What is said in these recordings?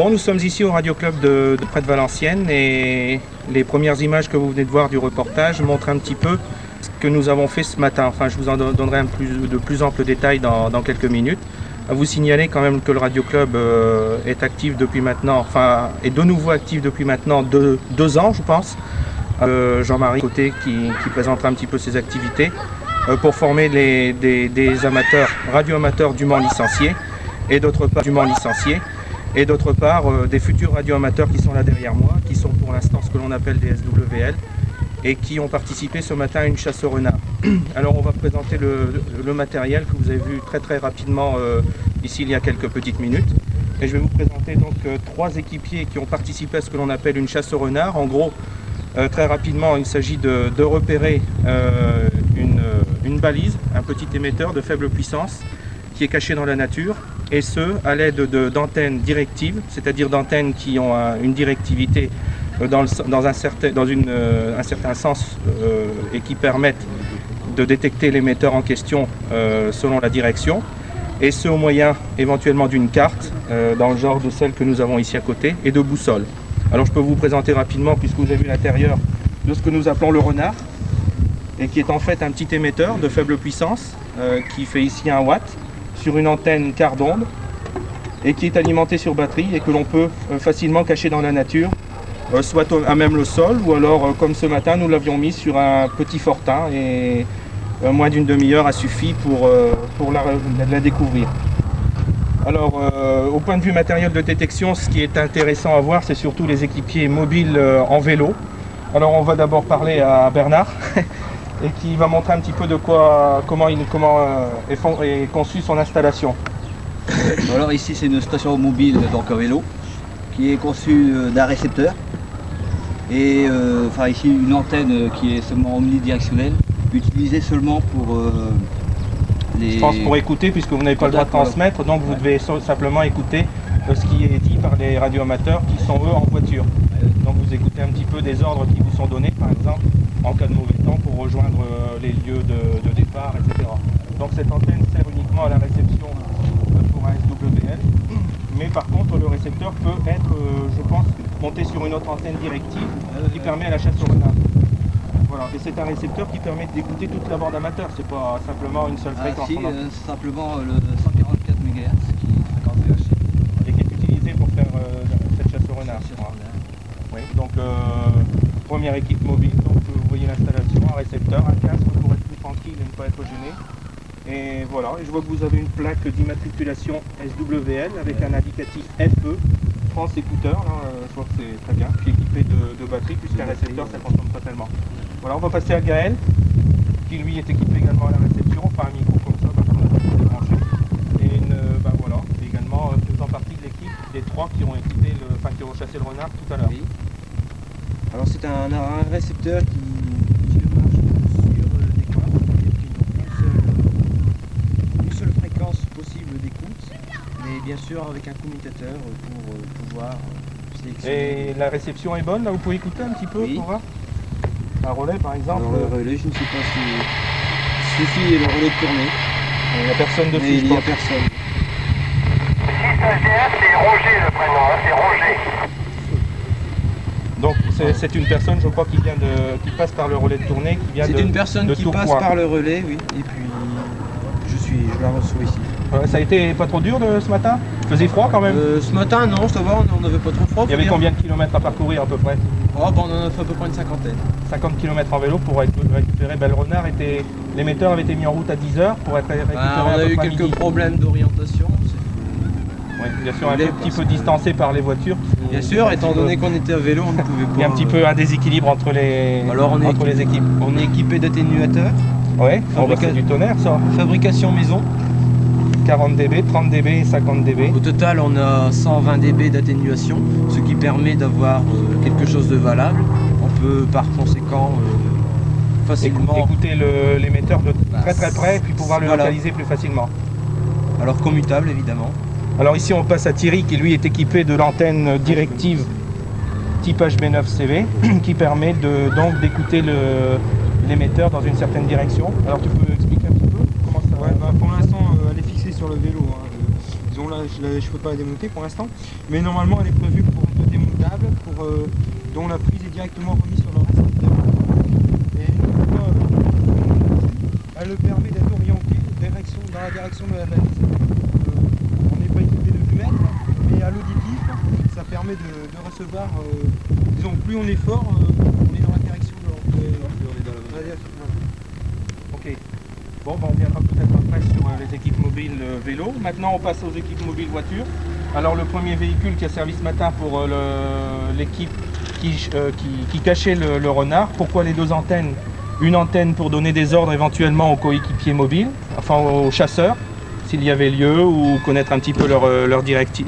Bon, nous sommes ici au Radio Club de près de Valenciennes et les premières images que vous venez de voir du reportage montrent un petit peu ce que nous avons fait ce matin. Enfin, je vous en donnerai de plus amples détails dans quelques minutes. À vous signaler quand même que le Radio Club est actif depuis maintenant, enfin, est de nouveau actif depuis maintenant 2 ans, je pense. Jean-Marie Côté qui présentera un petit peu ses activités pour former des amateurs, radio-amateurs dûment licenciés et d'autre part des futurs radio-amateurs qui sont là derrière moi, qui sont pour l'instant ce que l'on appelle des SWL et qui ont participé ce matin à une chasse au renard. Alors on va présenter le matériel que vous avez vu très rapidement ici il y a quelques petites minutes. Et je vais vous présenter donc 3 équipiers qui ont participé à ce que l'on appelle une chasse au renard. En gros, très rapidement, il s'agit de repérer une balise, un petit émetteur de faible puissance qui est caché dans la nature, et ce, à l'aide d'antennes directives, c'est-à-dire d'antennes qui ont une directivité dans un certain sens et qui permettent de détecter l'émetteur en question selon la direction, et ce au moyen éventuellement d'une carte dans le genre de celle que nous avons ici à côté, et de boussole. Alors je peux vous présenter rapidement, puisque vous avez vu l'intérieur de ce que nous appelons le renard, et qui est en fait un petit émetteur de faible puissance qui fait ici 1 watt sur une antenne quart d'onde et qui est alimenté sur batterie et que l'on peut facilement cacher dans la nature, soit à même le sol ou alors comme ce matin nous l'avions mis sur un petit fortin et moins d'une demi-heure a suffi pour la découvrir. Alors au point de vue matériel de détection, ce qui est intéressant à voir, c'est surtout les équipiers mobiles en vélo. Alors on va d'abord parler à Bernard et qui va montrer un petit peu comment est conçue son installation. Alors ici c'est une station mobile donc à vélo qui est conçue d'un récepteur et enfin ici une antenne qui est seulement omnidirectionnelle, utilisée seulement pour je pense pour écouter, puisque vous n'avez pas le droit de transmettre, donc vous devez simplement écouter ce qui est dit par les radioamateurs qui sont eux en voiture. Donc vous écoutez un petit peu des ordres qui vous sont donnés, par exemple, en cas de mauvais temps pour rejoindre les lieux de départ, etc. Donc cette antenne sert uniquement à la réception pour un SWL, mais par contre le récepteur peut être, je pense, monté sur une autre antenne directive qui permet à la chasse au renard. Voilà. Et c'est un récepteur qui permet d'écouter toute la bande amateur, c'est pas simplement une seule fréquence. C'est simplement le 144 MHz qui est fréquence VHF. Et qui est utilisé pour faire cette chasse au renard. Oui, donc première équipe mobile, donc vous voyez l'installation, un récepteur, un casque pour être plus tranquille et ne pas être gêné. Et voilà, et je vois que vous avez une plaque d'immatriculation SWL avec un indicatif FE, France écouteur, je vois que c'est très bien, puis équipé de batterie, puisqu'un récepteur ça ne consomme pas tellement. Voilà, on va passer à Gaël, qui lui est équipé également à la réception, enfin un micro comme ça, parce qu'on a pas tout débranché. Et voilà, également faisant partie de l'équipe des 3 qui ont qui ont chassé le renard tout à l'heure. Oui. Alors c'est un récepteur qui marche sur des cordes, une seule fréquence possible d'écoute, mais bien sûr avec un commutateur pour pouvoir sélectionner. Et la réception est bonne, là vous pouvez écouter un petit peu pour voir. Un relais par exemple. Alors, le relais, je ne sais pas si suffit le relais de tourner. Il n'y a personne dessus. Il n'y a personne. 6HDF, c'est Roger le prénom, c'est Roger. Donc c'est une personne, je crois, qui passe par le relais de tournée, qui vient de C'est une personne qui Tourcoing. passe par le relais, oui, et puis je la reçois ici. Ça a été pas trop dur ce matin? Il faisait froid quand même? Ce matin, non, ça va, on n'avait pas trop froid. Il y avait combien de kilomètres à parcourir à peu près? Oh, ben, on en a fait à peu près une cinquantaine. 50 km en vélo pour récupérer. Le renard l'émetteur avait été mis en route à 10 h pour être récupéré on a eu quelques problèmes d'orientation. Oui, bien sûr, un petit peu distancé par les voitures. Bien sûr, étant donné qu'on était à vélo, on ne pouvait pas... Il y a un petit peu un déséquilibre entre les équipes. On est équipé d'atténuateurs. Oui, c'est du tonnerre ça. Fabrication maison. 40 dB, 30 dB et 50 dB. Au total, on a 120 dB d'atténuation, ce qui permet d'avoir quelque chose de valable. On peut par conséquent facilement écouter l'émetteur de très près et puis pouvoir le localiser plus facilement. Alors commutable évidemment. Alors ici on passe à Thierry qui lui est équipé de l'antenne directive type HB9CV qui permet donc d'écouter l'émetteur dans une certaine direction. Alors tu peux expliquer un petit peu comment ça va? Pour l'instant elle est fixée sur le vélo. Ils dont là je ne peux pas la démonter pour l'instant, mais normalement elle est prévue pour être démontable, dont la prise est directement remise sur le récepteur. Et une fois elle permet d'être orienté dans la direction de la balise. On n'est pas équipé de mètres, mais à l'auditif, ça permet de recevoir, disons, plus on est fort, on est dans la direction de la direction. Ok. Bon, on viendra peut-être après sur les équipes mobiles vélo. Maintenant, on passe aux équipes mobiles voitures. Alors, le premier véhicule qui a servi ce matin pour l'équipe qui cachait le renard. Pourquoi les deux antennes? Une antenne pour donner des ordres éventuellement aux coéquipiers mobiles, enfin aux chasseurs, s'il y avait lieu, ou connaître un petit peu leur direction.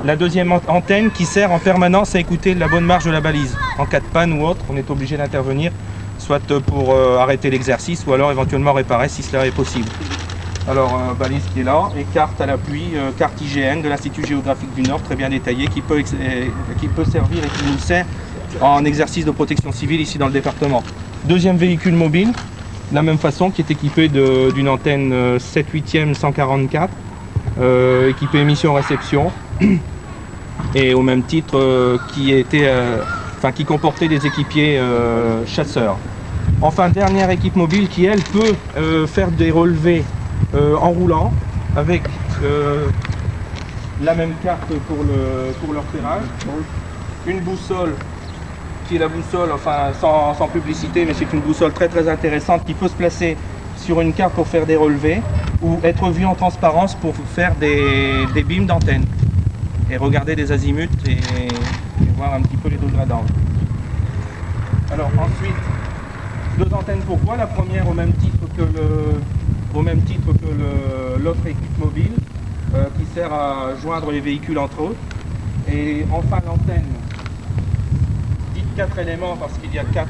La deuxième antenne qui sert en permanence à écouter la bonne marche de la balise. En cas de panne ou autre, on est obligé d'intervenir, soit pour arrêter l'exercice, ou alors éventuellement réparer si cela est possible. Alors, balise qui est là, et carte à l'appui, carte IGN de l'Institut géographique du Nord, très bien détaillée, qui peut servir et qui nous sert en exercice de protection civile ici dans le département. Deuxième véhicule mobile, de la même façon, qui est équipé d'une antenne 7/8e 144, équipée émission-réception, et au même titre qui comportait des équipiers chasseurs. Enfin, dernière équipe mobile qui, elle, peut faire des relevés en roulant, avec la même carte pour leur repérage, une boussole, qui est la boussole, enfin sans publicité, mais c'est une boussole très très intéressante qui peut se placer sur une carte pour faire des relevés ou être vue en transparence pour faire des beams d'antenne et regarder des azimuts et voir un petit peu les degrés d'angle. Alors ensuite, deux antennes pourquoi? La première au même titre que l'autre équipe mobile qui sert à joindre les véhicules entre eux. Et enfin l'antenne, 4 éléments parce qu'il y a 4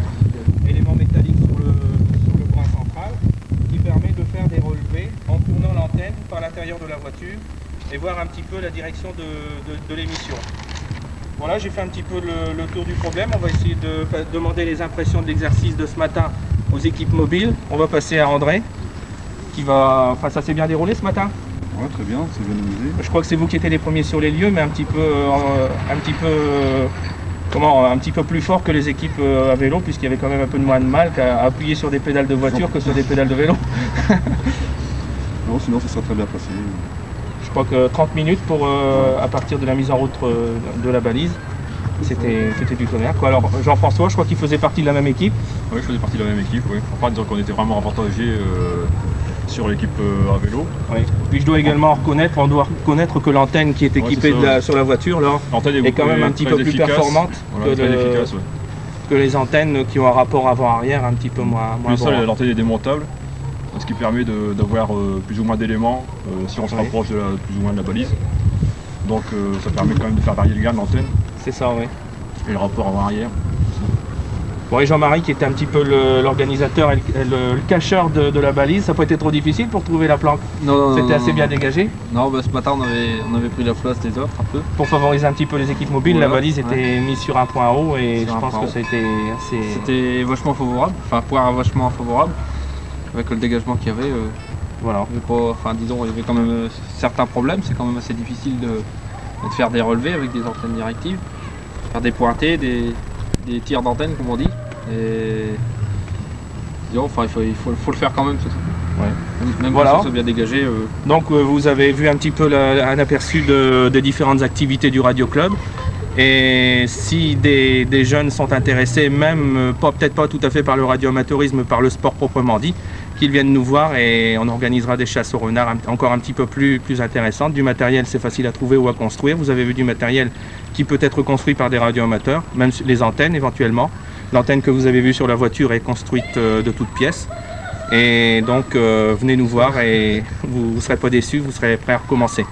éléments métalliques sur le point central qui permet de faire des relevés en tournant l'antenne par l'intérieur de la voiture et voir un petit peu la direction de l'émission. Voilà, j'ai fait un petit peu le tour du problème. On va essayer de demander les impressions de l'exercice de ce matin aux équipes mobiles. On va passer à André qui va... Enfin, ça s'est bien déroulé ce matin? Ouais, très bien, c'est bien amusé. Je crois que c'est vous qui étiez les premiers sur les lieux, mais un petit peu plus fort que les équipes à vélo, puisqu'il y avait quand même un peu moins de mal qu'à appuyer sur des pédales de voiture que sur des pédales de vélo. Non, sinon ça sera très bien passé. Je crois que 30 minutes à partir de la mise en route de la balise, c'était du tonnerre, quoi. Alors Jean-François, je crois qu'il faisait partie de la même équipe. Oui, je faisais partie de la même équipe, oui. Enfin, disons qu'on était vraiment avantagés sur l'équipe à vélo. Oui. Puis je dois également reconnaître, que l'antenne qui est équipée sur la voiture là, est quand même un petit peu plus performante que les antennes qui ont un rapport avant-arrière un petit peu moins ça, l'antenne est démontable, ce qui permet d'avoir plus ou moins d'éléments si on se rapproche plus ou moins de la balise. Donc ça permet quand même de faire varier le gain de l'antenne. C'est ça, oui. Et le rapport avant-arrière. Bon, et Jean-Marie qui était un petit peu l'organisateur et le cacheur de la balise, ça peut être trop difficile pour trouver la planque? Non. C'était assez bien dégagé? Non, ce matin on avait pris la place des offres un peu. Pour favoriser un petit peu les équipes mobiles, voilà, la balise était mise sur un point haut et je pense que c'était assez... C'était vachement favorable, enfin point vachement favorable, avec le dégagement qu'il y avait. Voilà. Disons, il y avait quand même certains problèmes, c'est quand même assez difficile de faire des relevés avec des antennes directives, faire des pointés, des tirs d'antenne comme on dit. Et disons, il faut le faire quand même. Ouais. Même voilà. si ça soit bien dégagé. Donc vous avez vu un petit peu un aperçu des différentes activités du Radio Club. Et si des jeunes sont intéressés, même peut-être pas tout à fait par le radioamateurisme, par le sport proprement dit, qu'ils viennent nous voir et on organisera des chasses au renard encore un petit peu plus intéressantes. Du matériel, c'est facile à trouver ou à construire. Vous avez vu du matériel qui peut être construit par des radioamateurs, même les antennes éventuellement. L'antenne que vous avez vue sur la voiture est construite de toutes pièces. Et donc venez nous voir et vous ne serez pas déçus, vous serez prêts à recommencer.